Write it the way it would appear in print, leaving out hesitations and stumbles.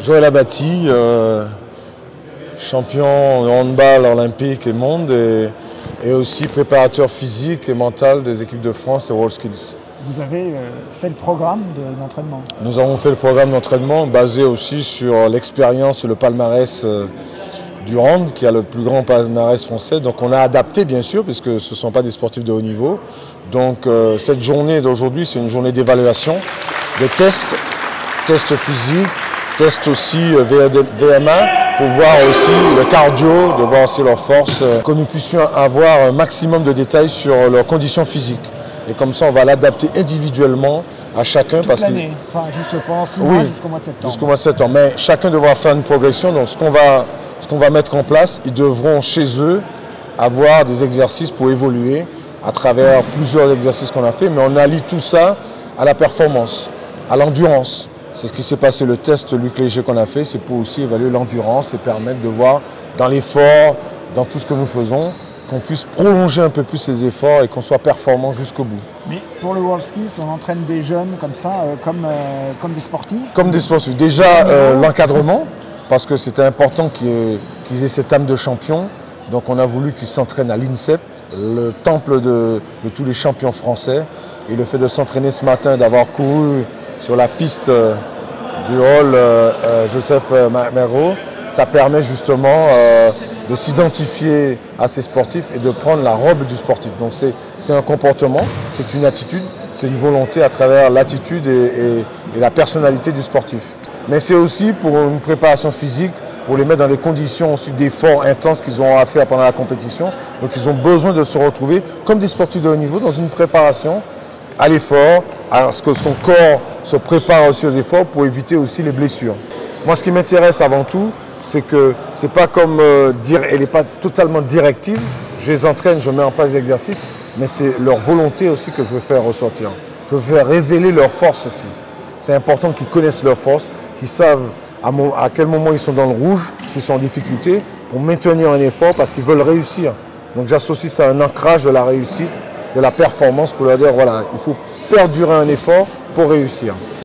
Joël Abati, champion de handball olympique et monde et aussi préparateur physique et mental des équipes de France et WorldSkills. Vous avez fait le programme d'entraînement? Nous avons fait le programme d'entraînement basé aussi sur l'expérience et le palmarès du hand, qui a le plus grand palmarès français. Donc on a adapté bien sûr, puisque ce ne sont pas des sportifs de haut niveau. Donc cette journée d'aujourd'hui, c'est une journée d'évaluation, de tests physiques, tests aussi VMA, pour voir aussi le cardio, de voir aussi leur force, que nous puissions avoir un maximum de détails sur leurs conditions physiques. Et comme ça, on va l'adapter individuellement à chacun. Toute l'année, enfin juste pendant 6 mois jusqu'au mois de septembre. Jusqu'au mois de septembre. Mais chacun devra faire une progression. Donc ce qu'on va mettre en place, ils devront chez eux avoir des exercices pour évoluer à travers plusieurs exercices qu'on a fait. Mais on allie tout ça à la performance, à l'endurance. C'est ce qui s'est passé, le test Luc Léger qu'on a fait, c'est pour aussi évaluer l'endurance et permettre de voir dans l'effort, dans tout ce que nous faisons, qu'on puisse prolonger un peu plus ces efforts et qu'on soit performant jusqu'au bout. Mais pour le WorldSkills, on entraîne des jeunes comme ça, comme des sportifs? Comme des sportifs. Déjà, l'encadrement, parce que c'était important qu'ils aient cette âme de champion. Donc on a voulu qu'ils s'entraînent à l'INSEP, le temple de tous les champions français. Et le fait de s'entraîner ce matin, d'avoir couru sur la piste du hall Joseph Merot, ça permet justement de s'identifier à ces sportifs et de prendre la robe du sportif. Donc c'est un comportement, c'est une attitude, c'est une volonté à travers l'attitude et la personnalité du sportif. Mais c'est aussi pour une préparation physique, pour les mettre dans les conditions d'efforts intenses qu'ils auront à faire pendant la compétition. Donc ils ont besoin de se retrouver comme des sportifs de haut niveau dans une préparation à l'effort, à ce que son corps se prépare aussi aux efforts pour éviter aussi les blessures. Moi, ce qui m'intéresse avant tout, c'est que c'est pas comme elle n'est pas totalement directive. Je les entraîne, je mets en place des exercices, mais c'est leur volonté aussi que je veux faire ressortir. Je veux faire révéler leur force aussi. C'est important qu'ils connaissent leur force, qu'ils savent à quel moment ils sont dans le rouge, qu'ils sont en difficulté, pour maintenir un effort parce qu'ils veulent réussir. Donc j'associe ça à un ancrage de la réussite, de la performance pour leur dire voilà, il faut perdurer un effort pour réussir.